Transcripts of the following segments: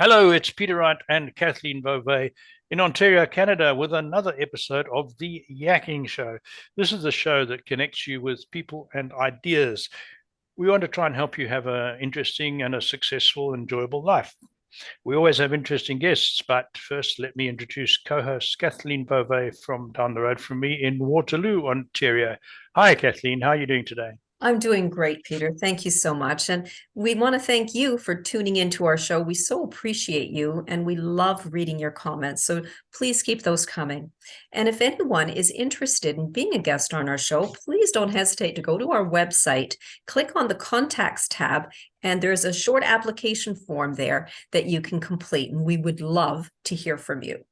Hello, it's Peter Wright and Kathleen Beauvais in Ontario, Canada, with another episode of the Yakking Show. This is the show that connects you with people and ideas. We want to try and help you have an interesting and a successful, enjoyable life. We always have interesting guests, but first, let me introduce co-host Kathleen Beauvais from down the road from me in Waterloo, Ontario. Hi, Kathleen. How are you doing today? I'm doing great, Peter. Thank you so much. And we want to thank you for tuning into our show. We so appreciate you and we love reading your comments. So please keep those coming. And if anyone is interested in being a guest on our show, please don't hesitate to go to our website, click on the contacts tab, and there's a short application form there that you can complete. And we would love to hear from you.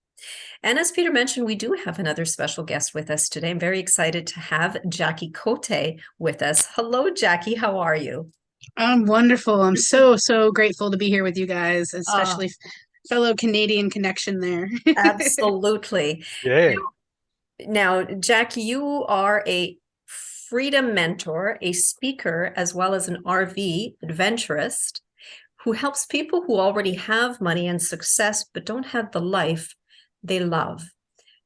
And as Peter mentioned, we do have another special guest with us today. I'm very excited to have Jackie Cote with us. Hello, Jackie. How are you? I'm wonderful. I'm so grateful to be here with you guys, Uh, especially fellow Canadian connection there. Absolutely. Yeah. Now, Jackie, you are a freedom mentor, a speaker, as well as an RV adventurist who helps people who already have money and success but don't have the life they love.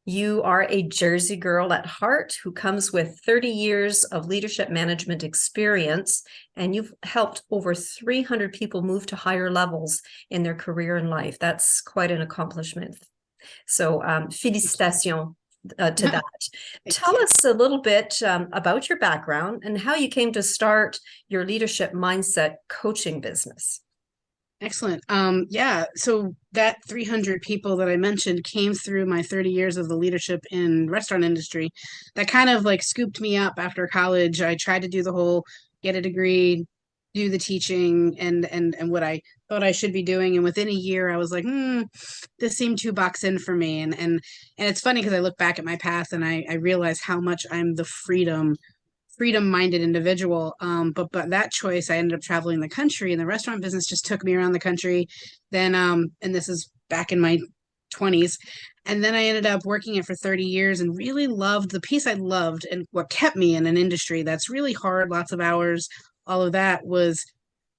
You are a Jersey girl at heart who comes with 30 years of leadership management experience, and you've helped over 300 people move to higher levels in their career and life. That's quite an accomplishment. So, félicitations to that. Tell You. us a little bit about your background and how you came to start your leadership mindset coaching business. Excellent. Yeah, so that 300 people that I mentioned came through my 30 years of the leadership in restaurant industry. That kind of like scooped me up after college. I tried to do the whole get a degree, do the teaching and what I thought I should be doing. And within a year, I was like, this seemed too box in for me. And it's funny because I look back at my path and I realize how much I'm the freedom-minded individual. But that choice, I ended up traveling the country, and the restaurant business just took me around the country. Then, and this is back in my 20s. And then I ended up working it for 30 years and really loved the piece I loved and what kept me in an industry that's really hard, lots of hours, all of that was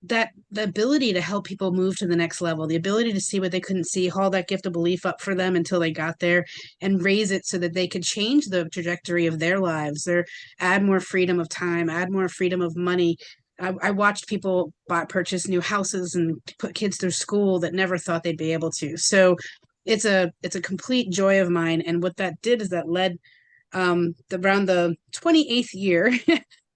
that the ability to help people move to the next level, the ability to see what they couldn't see, hold that gift of belief up for them until they got there and raise it so that they could change the trajectory of their lives, or add more freedom of time, add more freedom of money. I watched people purchase new houses and put kids through school that never thought they'd be able to. So it's a complete joy of mine. And what that did is that led around the 28th year,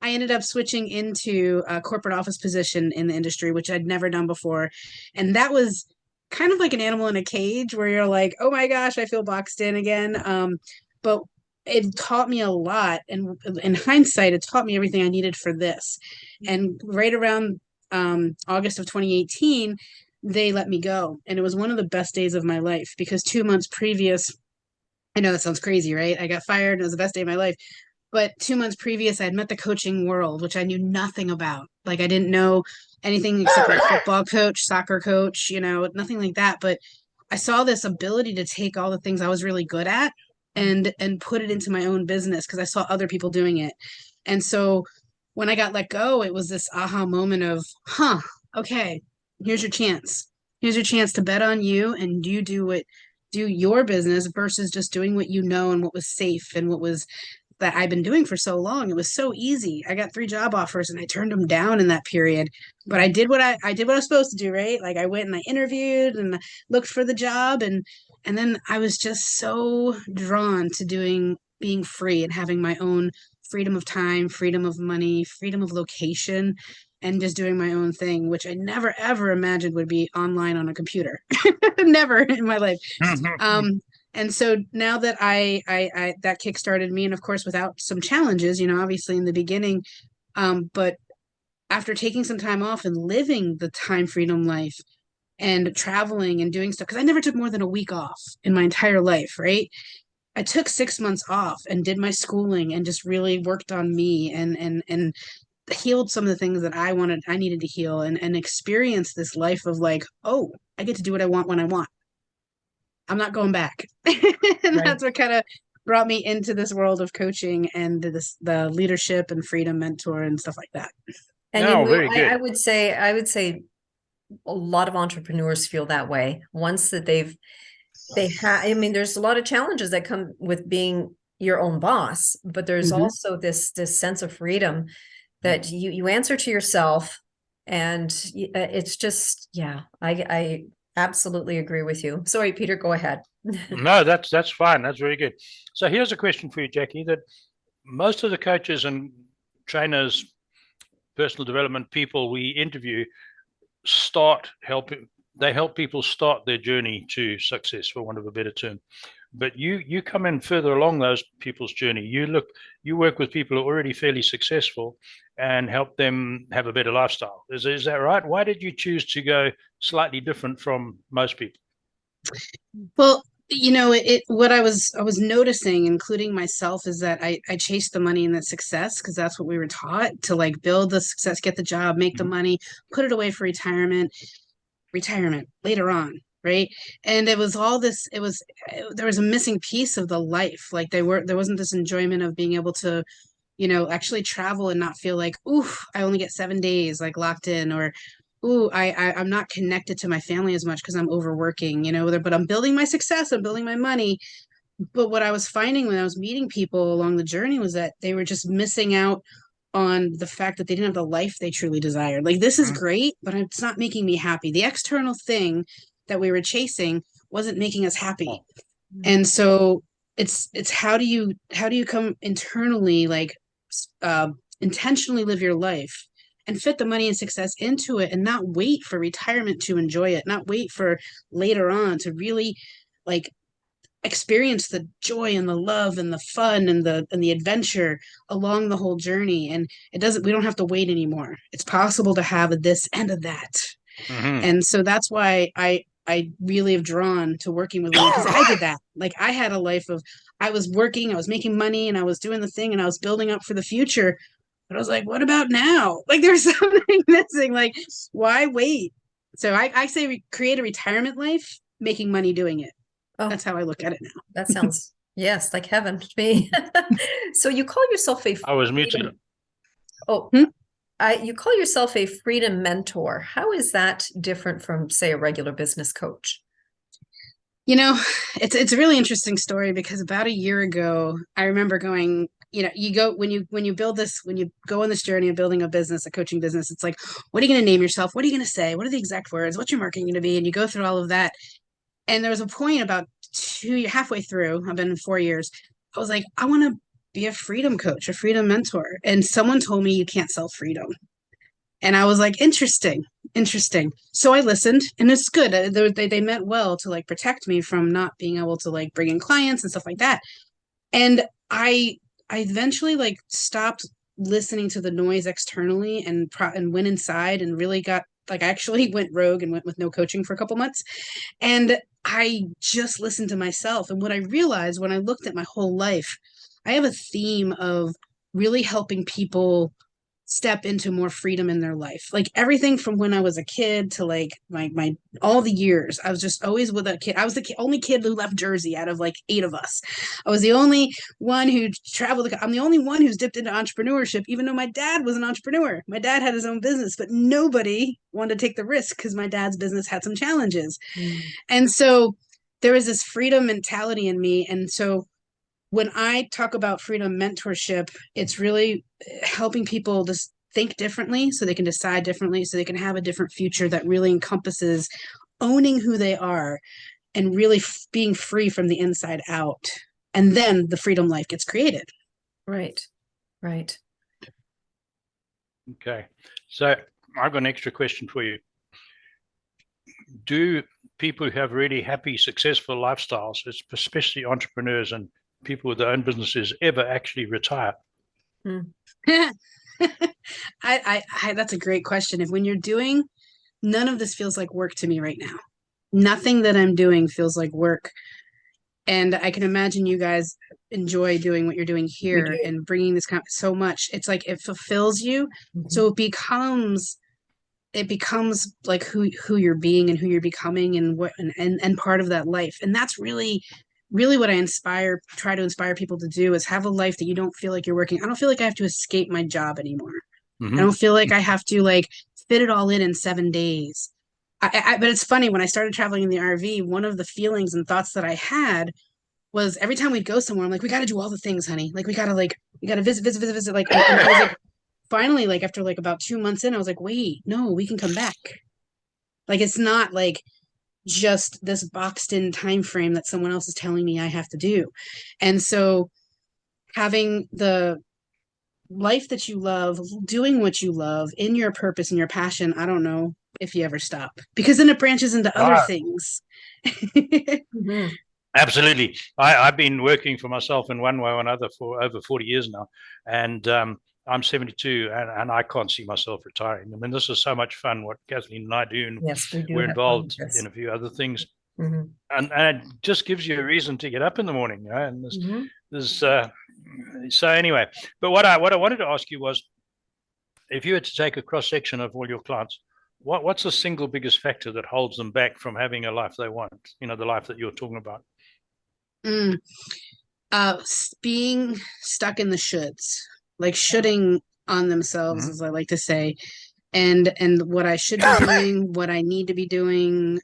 I ended up switching into a corporate office position in the industry, which I'd never done before. And that was kind of like an animal in a cage where you're like, oh my gosh, I feel boxed in again. But it taught me a lot. And in hindsight, it taught me everything I needed for this. And right around August of 2018, they let me go. And it was one of the best days of my life because 2 months previous, I know that sounds crazy, right? I got fired and it was the best day of my life. But 2 months previous, I had met the coaching world, which I knew nothing about. Like I didn't know anything except like football coach, soccer coach, nothing like that. But I saw this ability to take all the things I was really good at and put it into my own business because I saw other people doing it. And so when I got let go, it was this aha moment of, okay, here's your chance. Here's your chance to bet on you and you do your business versus just doing what you know and what was safe and what was that I've been doing for so long. It was so easy. I got 3 job offers and I turned them down in that period. But I did what I was supposed to do, right? Like I went and I interviewed and looked for the job and then I was just so drawn to doing being free and having my own freedom of time, freedom of money, freedom of location, and just doing my own thing, which I never ever imagined would be online on a computer. Never in my life. Um, and so now that I that kickstarted me, and of course without some challenges, obviously in the beginning, but after taking some time off and living the time freedom life and traveling and doing stuff, because I never took more than a week off in my entire life, right? I took 6 months off and did my schooling and just really worked on me and healed some of the things that I needed to heal and experience this life of like, oh, I get to do what I want when I want. I'm not going back. And Right. that's what kind of brought me into this world of coaching and the leadership and freedom mentor and stuff like that. And No, very I good. would say a lot of entrepreneurs feel that way. Once that I mean, there's a lot of challenges that come with being your own boss, but there's also this sense of freedom that you answer to yourself, and it's just, yeah, I absolutely agree with you. Sorry, Peter, go ahead. No, that's fine. That's very good. So here's a question for you, Jackie, that most of the coaches and trainers, personal development people we interview they help people start their journey to success, for want of a better term. But you come in further along those people's journey. You work with people who are already fairly successful and help them have a better lifestyle. Is that right? Why did you choose to go slightly different from most people? Well, what I was noticing, including myself, is that I chased the money and the success because that's what we were taught to, like, build the success, get the job, make the money, put it away for retirement later on, right? And it was all this, there was a missing piece of the life. Like, there wasn't this enjoyment of being able to, actually travel and not feel like, ooh, I only get 7 days like locked in, or ooh, I'm not connected to my family as much because I'm overworking, but I'm building my success, I'm building my money. But what I was finding when I was meeting people along the journey was that they were just missing out on the fact that they didn't have the life they truly desired. Like, this is great, but it's not making me happy. The external thing that we were chasing wasn't making us happy. And so it's how do you come internally, like, intentionally live your life and fit the money and success into it, and not wait for retirement to enjoy it, not wait for later on to really, like, experience the joy and the love and the fun and the adventure along the whole journey. And we don't have to wait anymore. It's possible to have a this and a that. And so that's why I really have drawn to working with women, because I did that. Like, I had a life of, I was working, I was making money, and I was doing the thing, and I was building up for the future. But I was like, what about now? Like, there's something missing. Like, why wait? So I say create a retirement life, making money doing it. Oh, that's how I look at it now. That sounds, yes, like heaven to me. So you call yourself a I was muted. Oh, you call yourself a freedom mentor. How is that different from, say, a regular business coach? It's a really interesting story, because about a year ago, I remember going, you go, when you go on this journey of building a business, a coaching business, it's like, what are you going to name yourself? What are you going to say? What are the exact words? What's your marketing going to be? And you go through all of that. And there was a point about halfway through, I've been in 4 years, I was like, I want to be a freedom coach, a freedom mentor. And someone told me you can't sell freedom. And I was like, interesting. So I listened, and it's good. They meant well to, like, protect me from not being able to, like, bring in clients and stuff like that. And I eventually, like, stopped listening to the noise externally and went inside and really got, like, I actually went rogue and went with no coaching for a couple months. And I just listened to myself. And what I realized when I looked at my whole life, I have a theme of really helping people step into more freedom in their life. Like, everything from when I was a kid to, like, my all the years, I was just always with a kid. I was the only kid who left Jersey out of, like, 8 of us. I was the only one who traveled. I'm the only one who's dipped into entrepreneurship, even though my dad was an entrepreneur. My dad had his own business, but nobody wanted to take the risk because my dad's business had some challenges. And so there was this freedom mentality in me. And so when I talk about freedom mentorship, it's really helping people just think differently so they can decide differently, so they can have a different future that really encompasses owning who they are and really being free from the inside out. And then the freedom life gets created. Right. Okay. So I've got an extra question for you. Do people who have really happy, successful lifestyles, especially entrepreneurs and people with their own businesses, ever actually retire? That's a great question. When you're doing, none of this feels like work to me right now. Nothing that I'm doing feels like work. And I can imagine you guys enjoy doing what you're doing here and bringing this so much. It's like it fulfills you. So it becomes like who you're being and who you're becoming, and what and part of that life. And that's really what I try to inspire people to do, is have a life that you don't feel like you're working. I don't feel like I have to escape my job anymore. I don't feel like I have to, like, fit it all in 7 days. But it's funny, when I started traveling in the RV, one of the feelings and thoughts that I had was every time we'd go somewhere, I'm like, we got to do all the things, honey. Like, we got to visit. Like, and I was like, finally, like after like about 2 months in, I was like, wait, no, we can come back. Like, it's not like just this boxed in time frame that someone else is telling me I have to do. And so having the life that you love, doing what you love in your purpose and your passion, I don't know if you ever stop, because then it branches into other Right. things. Mhm. Absolutely. I've been working for myself in one way or another for over 40 years now. And I'm 72 and I can't see myself retiring. I mean, this is so much fun what Kathleen and I do. And Yes, we do we're have fun with involved this. in a few other things. Mhm. And it just gives you a reason to get up in the morning. You know? And Mhm. so anyway, but what I wanted to ask you was, if you were to take a cross section of all your clients, what's the single biggest factor that holds them back from having a life they want? You know, the life that you're talking about. Mm. Being stuck in the shoulds, like shoulding on themselves, as I like to say, and what I should be doing, what I need to be doing.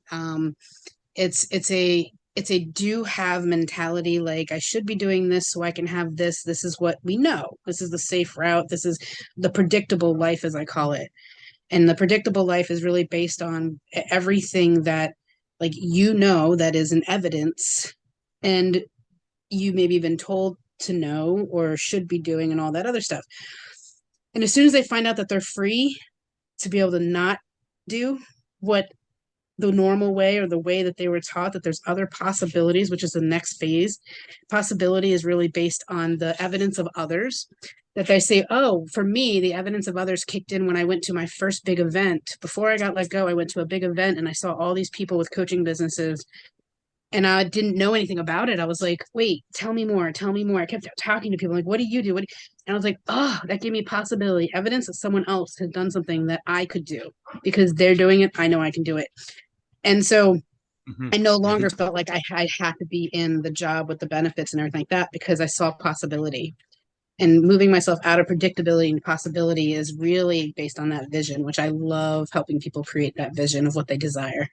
It's a do have mentality. Like, I should be doing this so I can have this. This is what we know. This is the safe route. This is the predictable life, as I call it. And the predictable life is really based on everything that, like, that is in evidence, and you maybe been told to know or should be doing, and all that other stuff. And as soon as they find out that they're free to be able to not do what the normal way or the way that they were taught, that there's other possibilities, which is the next phase. Possibility is really based on the evidence of others, that they say, oh, for me, the evidence of others kicked in when I went to my first big event. Before I got let go, I went to a big event and I saw all these people with coaching businesses, and I didn't know anything about it. I was like, wait, tell me more, tell me more. I kept talking to people like, what do you do? And I was like, oh, that gave me possibility, evidence that someone else has done something that I could do. Because they're doing it, I know I can do it. And so I no longer felt like I had to be in the job with the benefits and everything like that, because I saw possibility. And moving myself out of predictability and possibility is really based on that vision, which I love, helping people create that vision of what they desire.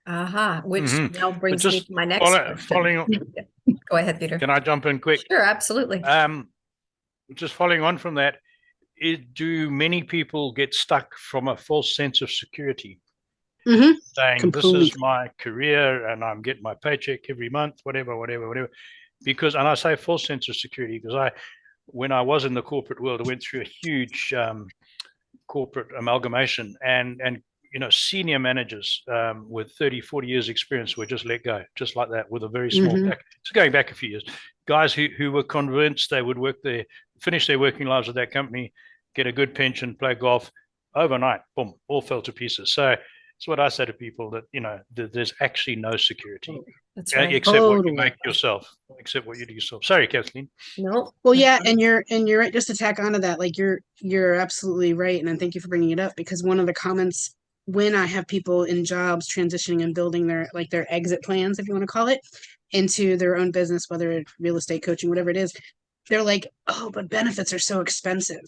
Aha, which now But brings me just to my next question. following, Go ahead, Peter. can I jump in quick? Sure, absolutely. Just following on from that, do many people get stuck from a false sense of security? Saying this is my career and I'm getting my paycheck every month, whatever. Because, and I say false sense of security because when I was in the corporate world, I went through a huge corporate amalgamation, and senior managers with 30, 40 years experience were just let go, just like that, with a very small pack. So going back a few years, guys who were convinced they would work there, finish their working lives at that company, get a good pension, play golf, overnight, boom, all fell to pieces. So it's what I say to people, that there's actually no security. That's right. Except what you make yourself, except what you do yourself. Sorry, Kathleen. No. Well, yeah, and you're right. Just to tack onto that, like you're absolutely right, and thank you for bringing it up, because one of the comments when I have people in jobs transitioning and building their exit plans, if you want to call it, into their own business, whether it's real estate coaching, whatever it is, they're like, oh, but benefits are so expensive.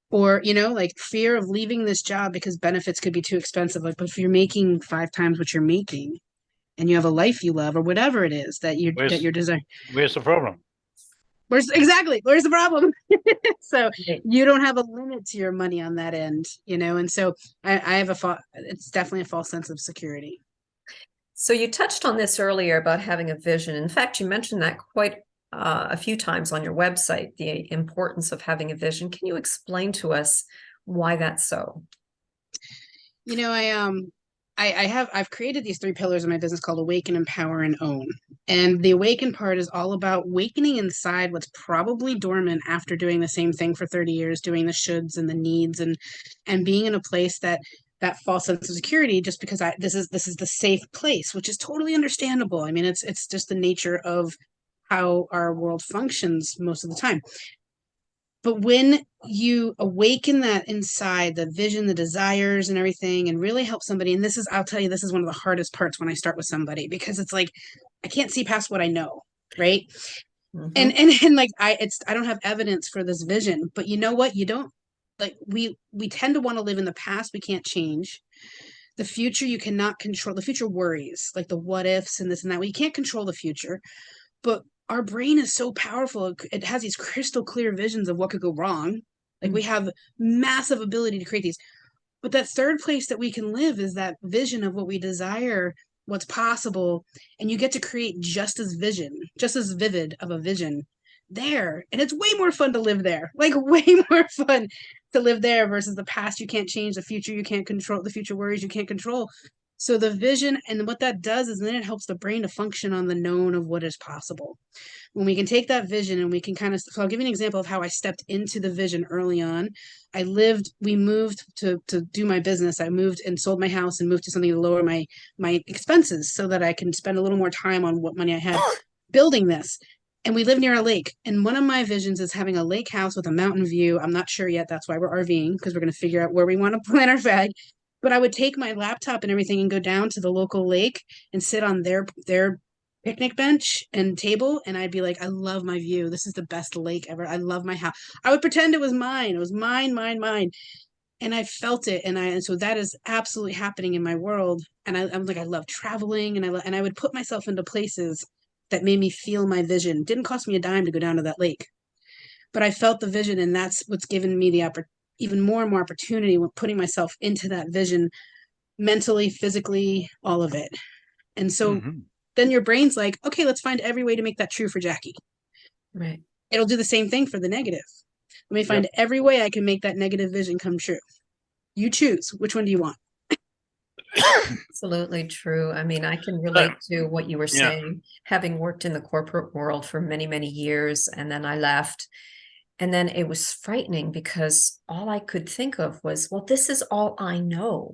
Or, like fear of leaving this job because benefits could be too expensive. Like, but if you're making 5 times what you're making and you have a life you love, or whatever it is that you're designing. Where's the problem? Where's the problem? So you don't have a limit to your money on that end, and so I have it's definitely a false sense of security. So you touched on this earlier about having a vision. In fact, you mentioned that quite a few times on your website, the importance of having a vision. Can you explain to us why that's so? I've created these 3 pillars of my business called Awaken, Empower, and Own. And the awaken part is all about awakening inside what's probably dormant after doing the same thing for 30 years, doing the shoulds and the needs, and being in a place that false sense of security, just because this is the safe place, which is totally understandable. I mean, it's just the nature of how our world functions most of the time. But when you awaken that inside, the vision, the desires and everything, and really help somebody, and I'll tell you, this is one of the hardest parts when I start with somebody, because it's like, I can't see past what I know. Right. And like, I don't have evidence for this vision, but you know what? You don't, like, we tend to want to live in the past. We can't change. The future you cannot control. The future worries, like the what ifs and this and that. Well, you can't control the future, but our brain is so powerful. It has these crystal clear visions of what could go wrong. Like we have massive ability to create these. But that third place that we can live is that vision of what we desire, what's possible, and you get to create just as vivid of a vision there. And it's way more fun to live there. Like way more fun to live there versus the past you can't change, the future you can't control, the future worries you can't control. So the vision, and what that does is then it helps the brain to function on the known of what is possible. When we can take that vision and we can kind of, so I'll give you an example of how I stepped into the vision early on. We moved to do my business. I moved and sold my house and moved to something to lower my expenses so that I can spend a little more time on what money I had building this. And we live near a lake. And one of my visions is having a lake house with a mountain view. I'm not sure yet. That's why we're RVing, because we're going to figure out where we want to plant our bag. But I would take my laptop and everything and go down to the local lake and sit on their picnic bench and table, and I'd be like, I love my view. This is the best lake ever. I love my house. I would pretend it was mine. It was mine. And I felt it, and so that is absolutely happening in my world. And I'm like, I love traveling, and I would put myself into places that made me feel my vision. It didn't cost me a dime to go down to that lake, but I felt the vision, and that's what's given me the even more and more opportunity with putting myself into that vision, mentally, physically, all of it. And so then your brain's like, okay, let's find every way to make that true for Jackie. Right. It'll do the same thing for the negative. Let me find every way I can make that negative vision come true. You choose. Which one do you want? Absolutely true. I mean, I can relate to what you were saying, having worked in the corporate world for many, many years, and then I left. And then it was frightening because all I could think of was, well, this is all I know.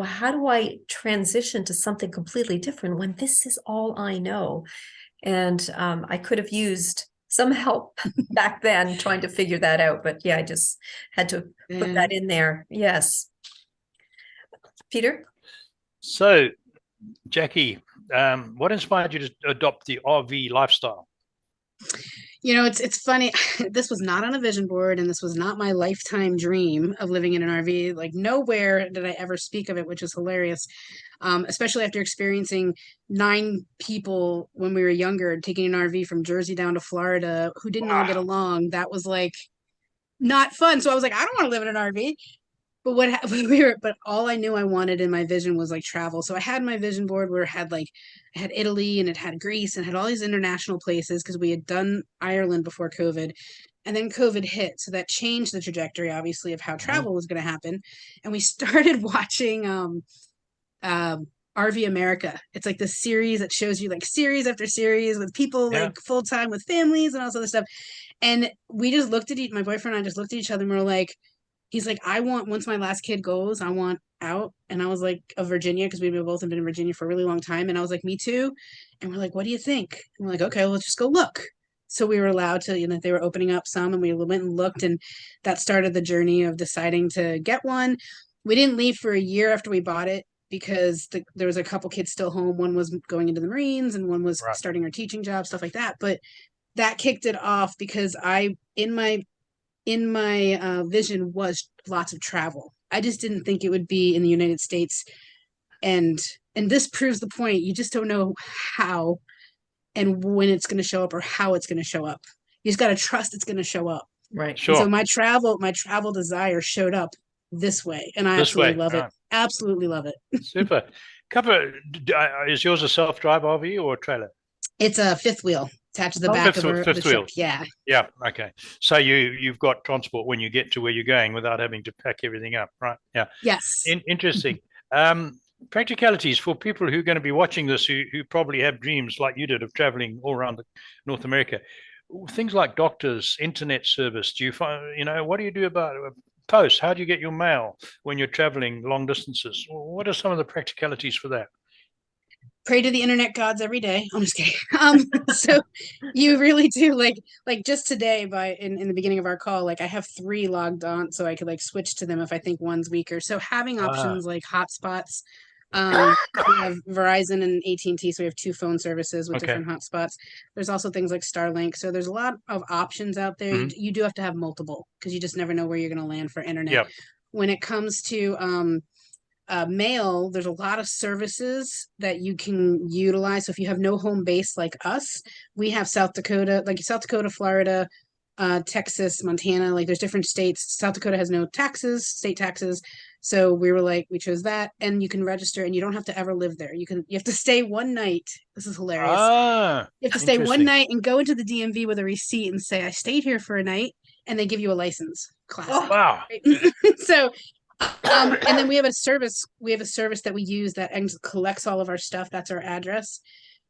How do I transition to something completely different when this is all I know? And I could have used some help back then trying to figure that out. But yeah, I just had to put that in there. Yes. Peter? So, Jackie, what inspired you to adopt the RV lifestyle? It's funny. This was not on a vision board, and this was not my lifetime dream of living in an RV. Like nowhere did I ever speak of it, which is hilarious. Especially after experiencing 9 people when we were younger, taking an RV from Jersey down to Florida who didn't all get along. That was like not fun. So I was like, I don't want to live in an RV. But all I knew I wanted in my vision was like travel. So I had my vision board where it had Italy and it had Greece and had all these international places because we had done Ireland before COVID. And then COVID hit. So that changed the trajectory, obviously, of how travel was going to happen. And we started watching RV America. It's like this series that shows you like series after series with people like full time with families and all this other stuff. And we just looked at my boyfriend and I just looked at each other and we were like, he's like, once my last kid goes, I want out. And I was like, of Virginia, because we both have been in Virginia for a really long time. And I was like, me too. And we're like, what do you think? And we're like, okay, well, let's just go look. So we were allowed to, they were opening up some and we went and looked, and that started the journey of deciding to get one. We didn't leave for a year after we bought it because there was a couple kids still home. One was going into the Marines and one was starting her teaching job, stuff like that. But that kicked it off because in my vision was lots of travel. I just didn't think it would be in the United States. And this proves the point. You just don't know how and when it's going to show up or how it's going to show up. You just got to trust it's going to show up. Right. Sure. So my travel desire showed up this way. And I absolutely love it. Absolutely love it. Super. Is yours a self-drive RV or a trailer? It's a fifth wheel. Attached to the back of the truck. Yeah. Yeah. Okay. So you've got transport when you get to where you're going without having to pack everything up, right? Yeah. Yes. Interesting. Practicalities for people who are going to be watching this who probably have dreams like you did of traveling all around North America. Things like doctors, internet service. Do you find, what do you do about post? How do you get your mail when you're traveling long distances? What are some of the practicalities for that? Pray to the internet gods every day. I'm just kidding. So you really do like just today in the beginning of our call, like I have 3 logged on so I could like switch to them if I think one's weaker. So having options like hotspots, we have Verizon and AT&T, so we have 2 phone services with different hotspots. There's also things like Starlink. So there's a lot of options out there. You do have to have multiple because you just never know where you're going to land for internet. When it comes to mail, there's a lot of services that you can utilize. So if you have no home base like us, we have South Dakota, Florida, Texas, Montana, like there's different states. South Dakota has no taxes, state taxes. So we were like, we chose that, and you can register and you don't have to ever live there. You have to stay one night. This is hilarious. Ah, You have to stay one night and go into the DMV with a receipt and say, I stayed here for a night, and they give you a license. Classic. Wow. Right? So, and then we have a service that we use that collects all of our stuff. That's our address.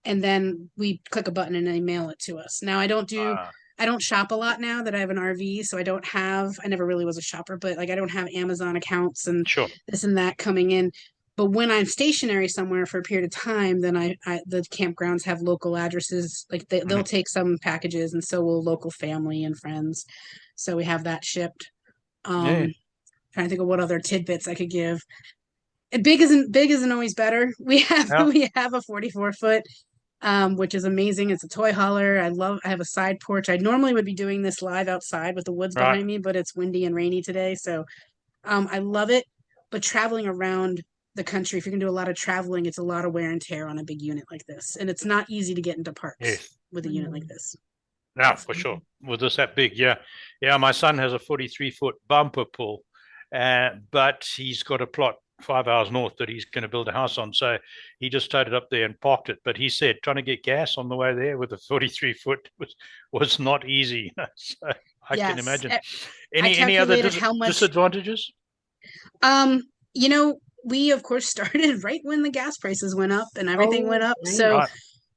And then we click a button and they mail it to us. Now I don't shop a lot now that I have an RV, so I never really was a shopper, but like I don't have Amazon accounts and Sure. this and that coming in. But when I'm stationary somewhere for a period of time, then the campgrounds have local addresses. Like they'll take some packages, and so will local family and friends. So we have that shipped. Trying to think of what other tidbits I could give. And big isn't always better. We have a 44-foot, which is amazing. It's a toy hauler. I have a side porch. I normally would be doing this live outside with the woods behind me, but it's windy and rainy today. So I love it. But traveling around the country, if you're gonna do a lot of traveling, it's a lot of wear and tear on a big unit like this. And it's not easy to get into parks with a unit like this. Yeah, for sure. With this that big, yeah. My son has a 43-foot bumper pull, but he's got a plot 5 hours north that he's going to build a house on. So he just towed it up there and parked it. But he said trying to get gas on the way there with a 43-foot was not easy. So I can imagine. Any other disadvantages? We of course started right when the gas prices went up and everything went up. So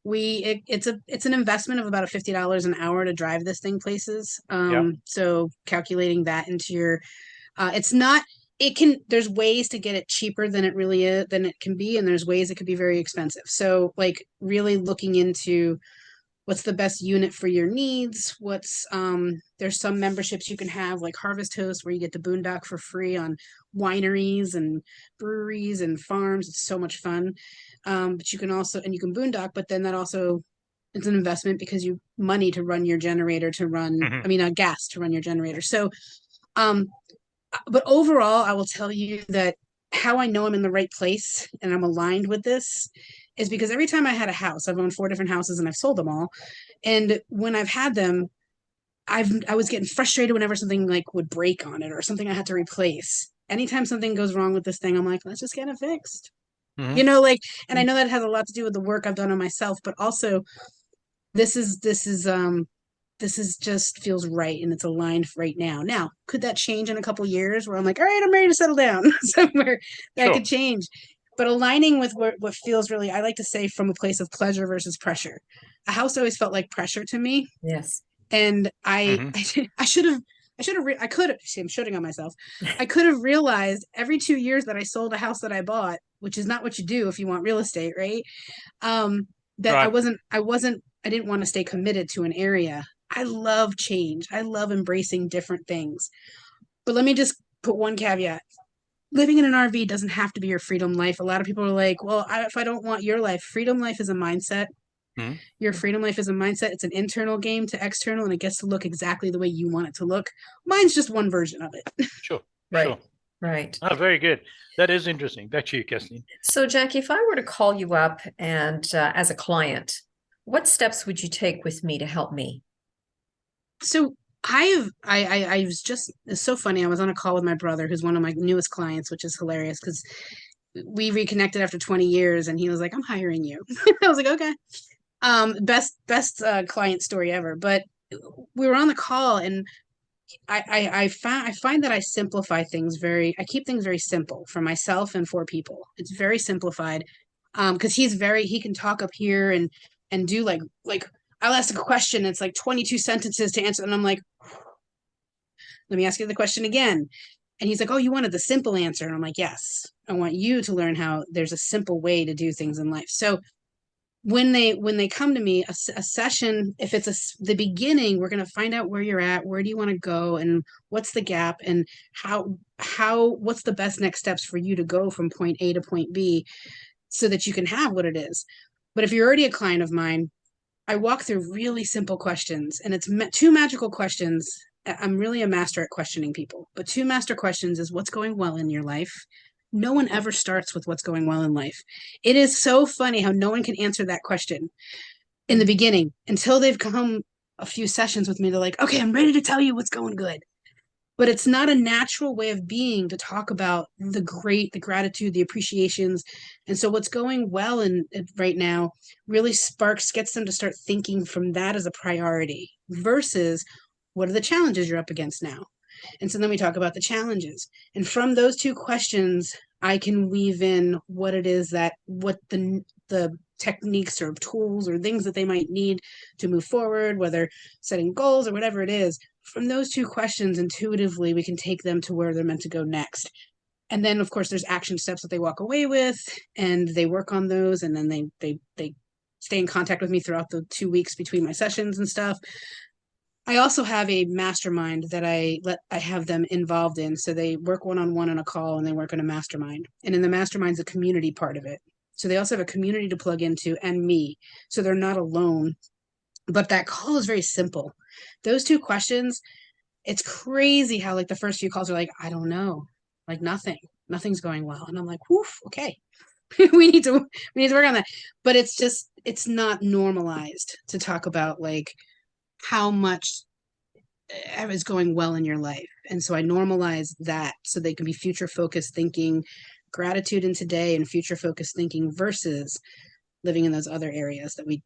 it's an investment of about $50 an hour to drive this thing places. So calculating that into your, there's ways to get it cheaper than it can be, and there's ways it could be very expensive. So like really looking into what's the best unit for your needs. There's some memberships you can have, like Harvest Host, where you get to boondock for free on wineries and breweries and farms. It's so much fun. But you can boondock, but then that also it's an investment because you money to run your generator gas to run your generator. So, but overall, I will tell you that how I know I'm in the right place and I'm aligned with this is because every time I had a house, I've owned 4 different houses and I've sold them all. And when I've had them, I was getting frustrated whenever something like would break on it or something I had to replace. Anytime something goes wrong with this thing, I'm like, let's just get it fixed. And I know that has a lot to do with the work I've done on myself, but also this is just feels right and it's aligned right now. Now, could that change in a couple years where I'm like, all right, I'm ready to settle down somewhere that could change. But aligning with what feels really, I like to say, from a place of pleasure versus pressure. A house always felt like pressure to me. Yes. And I could have, see, I'm shooting on myself. I could have realized every 2 years that I sold a house that I bought, which is not what you do if you want real estate, right? I didn't want to stay committed to an area. I love change. I love embracing different things. But let me just put one caveat. Living in an RV doesn't have to be your freedom life. A lot of people are like, well, if I don't want your life, freedom life is a mindset. Your freedom life is a mindset. It's an internal game to external, and it gets to look exactly the way you want it to look. Mine's just one version of it. Sure. Right. Oh, very good. That is interesting. Back to you, Kathleen. So, Jackie, if I were to call you up and as a client, what steps would you take with me to help me? So it's so funny. I was on a call with my brother, who's one of my newest clients, which is hilarious because we reconnected after 20 years and he was like, I'm hiring you. I was like, okay. Best client story ever. But we were on the call and I find that I simplify things I keep things very simple for myself and for people. It's very simplified. Because he can talk up here and do like I'll ask a question. It's like 22 sentences to answer. And I'm like, let me ask you the question again. And he's like, oh, you wanted the simple answer. And I'm like, yes, I want you to learn how there's a simple way to do things in life. So when they come to me, a session, if it's the beginning, we're going to find out where you're at, where do you want to go, and what's the gap, and what's the best next steps for you to go from point A to point B so that you can have what it is. But if you're already a client of mine, I walk through really simple questions, and it's 2 magical questions. I'm really a master at questioning people, but 2 master questions is what's going well in your life. no one ever starts with what's going well in life. It is so funny how no one can answer that question in the beginning until they've come a few sessions with me. They're like, okay, I'm ready to tell you what's going good. But it's not a natural way of being to talk about the gratitude, the appreciations. And so what's going well in right now really gets them to start thinking from that as a priority versus what are the challenges you're up against now? And so then we talk about the challenges. And from those two questions, I can weave in what it is what the techniques or tools or things that they might need to move forward, whether setting goals or whatever it is. From those two questions, intuitively, we can take them to where they're meant to go next. And then, of course, there's action steps that they walk away with, and they work on those, and then they stay in contact with me throughout the 2 weeks between my sessions and stuff. I also have a mastermind that I have them involved in. So they work one-on-one on a call, and they work on a mastermind. And in the mastermind's a community part of it. So they also have a community to plug into and me. So they're not alone. But that call is very simple. Those two questions, it's crazy how like the first few calls are like, I don't know, like nothing's going well. And I'm like, woof, okay. we need to work on that. But it's not normalized to talk about like how much is going well in your life. And so I normalize that so they can be future focused thinking, gratitude in today and future focused thinking versus living in those other areas that we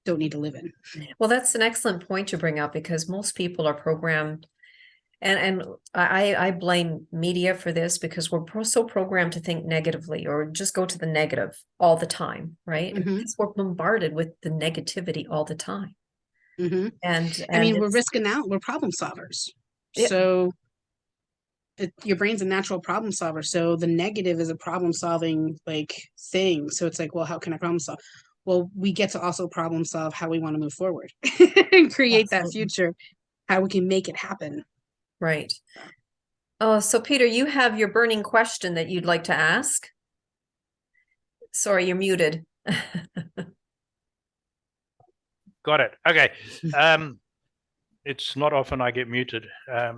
don't need to live in. Well, that's an excellent point to bring up because most people are programmed, and I blame media for this because we're so programmed to think negatively or just go to the negative all the time, right? Mhm. Because we're bombarded with the negativity all the time. Mhm. And I mean, we're risking out. We're problem solvers. Yeah. So your brain's a natural problem solver. So the negative is a problem solving like thing. So it's like, well, how can I problem solve? Well, we get to also problem solve how we want to move forward and create that Absolutely. future, how we can make it happen. Right. Oh, so Peter, you have your burning question that you'd like to ask. Sorry, you're muted. Got it. Okay. It's not often I get muted. But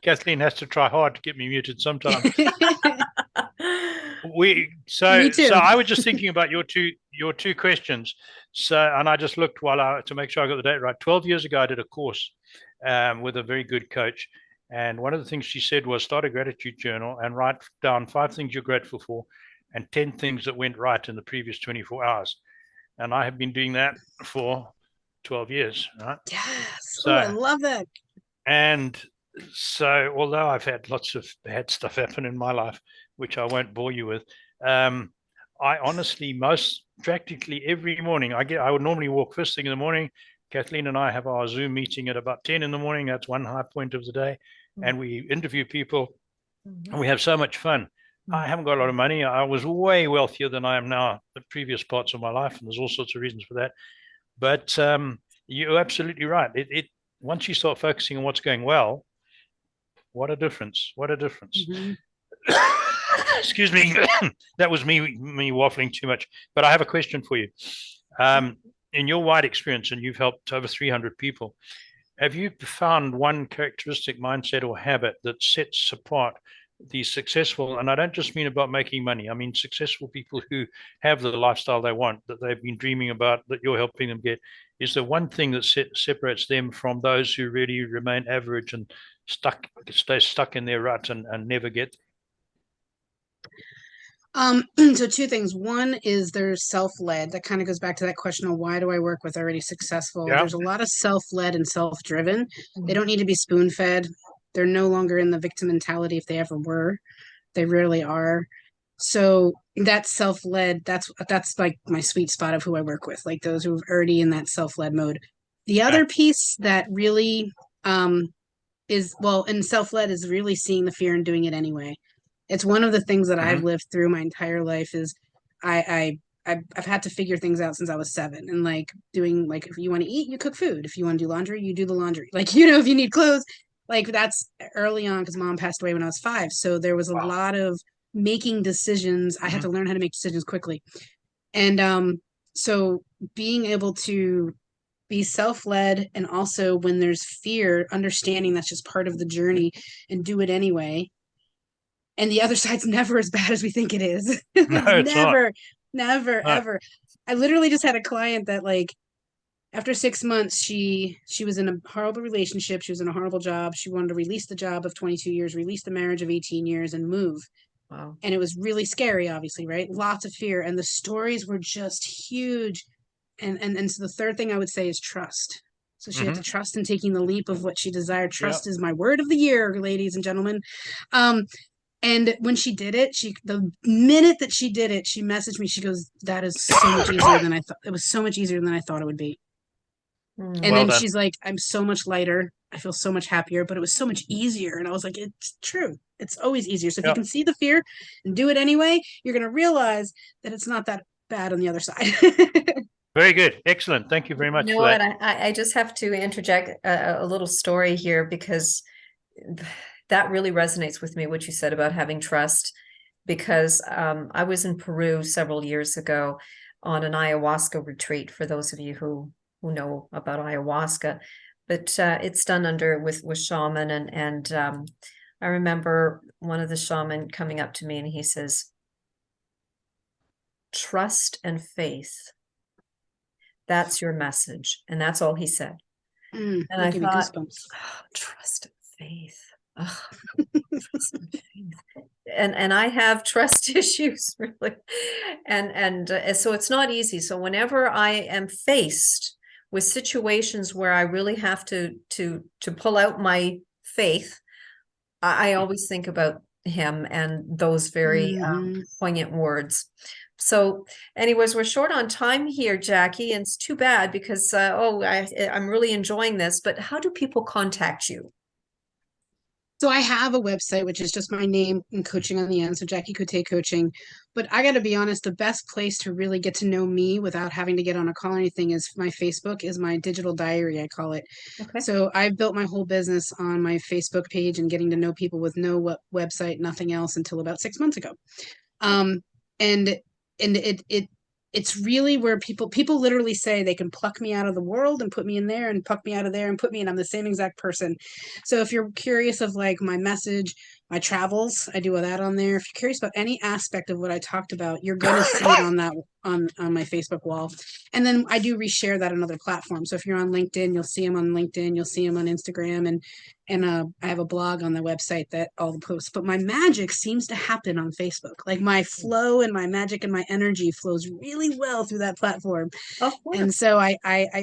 Kathleen has to try hard to get me muted sometimes. So I was just thinking about your two questions. So, and I just looked to make sure I got the date right. 12 years ago, I did a course with a very good coach. And one of the things she said was start a gratitude journal and write down 5 things you're grateful for and 10 things that went right in the previous 24 hours. And I have been doing that for 12 years, right? Yes. So, I love that. And so, although I've had lots of bad stuff happen in my life, which I won't bore you with, I honestly, practically every morning, I would normally walk first thing in the morning. Kathleen and I have our Zoom meeting at about 10 in the morning. That's one high point of the day. And we interview people and we have so much fun. I haven't got a lot of money. I was way wealthier than I am now at previous parts of my life. And there's all sorts of reasons for that. But you're absolutely right. Once you start focusing on what's going well, what a difference. What a difference. Mm-hmm. Excuse me. That was me waffling too much. But I have a question for you. In your wide experience, and you've helped over 300 people, have you found one characteristic, mindset, or habit that sets apart the successful, and I don't just mean about making money, I mean successful people who have the lifestyle they want, that they've been dreaming about, that you're helping them get? Is there one thing that separates them from those who really remain average and stay stuck in their rut and never get there? So 2 things. One is there's self-led. That kind of goes back to that question of why do I work with already successful? Yeah. There's a lot of self-led and self-driven. They don't need to be spoon-fed. They're no longer in the victim mentality if they ever were. They rarely are. So that's self-led. That's like my sweet spot of who I work with, like those who are already in that self-led mode. The other piece that really in self-led is really seeing the fear and doing it anyway. It's one of the things that I've lived through my entire life is I've had to figure things out since I was 7, and like doing, like, if you want to eat, you cook food. If you want to do laundry, you do the laundry. Like, if you need clothes, like that's early on because mom passed away when I was 5. So there was a lot of making decisions. I had to learn how to make decisions quickly. And so being able to be self-led, and also when there's fear, understanding that's just part of the journey and do it anyway. and the other side's never as bad as we think it is. No, it's not. Never, No. ever. I literally just had a client that, like, after 6 months, she was in a horrible relationship. She was in a horrible job. She wanted to release the job of 22 years, release the marriage of 18 years, and move. Wow. And it was really scary, obviously, right? Lots of fear. And the stories were just huge. And so the third thing I would say is trust. So she had to trust in taking the leap of what she desired. Trust is my word of the year, ladies and gentlemen. And when she did it, the minute that she did it, she messaged me. She goes, "That is so much easier than I thought. It was so much easier than I thought it would be." And Well then done. she's like, "I'm so much lighter. I feel so much happier, but it was so much easier." And I was like, "It's true. It's always easier." So if you can see the fear and do it anyway, you're going to realize that it's not that bad on the other side. Very good. Excellent. Thank you very much You know for what? that. I just have to interject a little story here, because that really resonates with me, what you said about having trust. Because I was in Peru several years ago on an ayahuasca retreat, for those of you who know about ayahuasca. But it's done with shaman, and I remember one of the shaman coming up to me and he says, "Trust and faith. That's your message." And that's all he said. And I Give me thought, goosebumps. oh, trust and faith. Oh, trust and faith. And I have trust issues, really. And so it's not easy. So whenever I am faced with situations where I really have to pull out my faith, I always think about him and those very poignant words. So anyways, we're short on time here, Jackie, and it's too bad because I'm really enjoying this. But how do people contact you? So I have a website, which is just my name and coaching on the end. So Jackie Cote Coaching. But I got to be honest, the best place to really get to know me without having to get on a call or anything is my Facebook, is my digital diary, I call it. Okay. So I've built my whole business on my Facebook page and getting to know people with no website, nothing else, until about 6 months ago. And it's really where people literally say they can pluck me out of the world and put me in there, and pluck me out of there and put me in. I'm the same exact person. So if you're curious of, like, my message, my travels, I do that on there. If you're curious about any aspect of what I talked about, you're going to see it on that on my Facebook wall. And then I do reshare that on other platforms. So if you're on LinkedIn, you'll see them on LinkedIn, you'll see them on Instagram, and I have a blog on the website that all the posts. But my magic seems to happen on Facebook. Like, my flow and my magic and my energy flows really well through that platform. And so I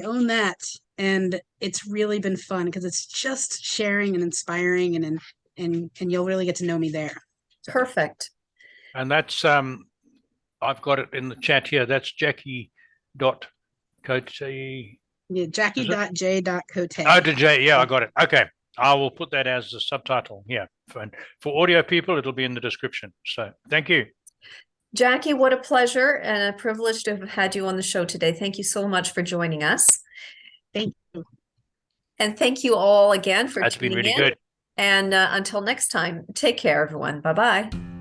own that, and it's really been fun because it's just sharing and inspiring, and you'll really get to know me there. Perfect. And that's I've got it in the chat here. That's Jackie.Cote. Yeah, Jackie.J.Cote. Oh, to J. Yeah, I got it. Okay. I will put that as a subtitle. Yeah. For audio people, it'll be in the description. So thank you. Jackie, what a pleasure and a privilege to have had you on the show today. Thank you so much for joining us. Thank you. And thank you all again for That's been tuning really in. good. And until next time, take care, everyone. Bye-bye.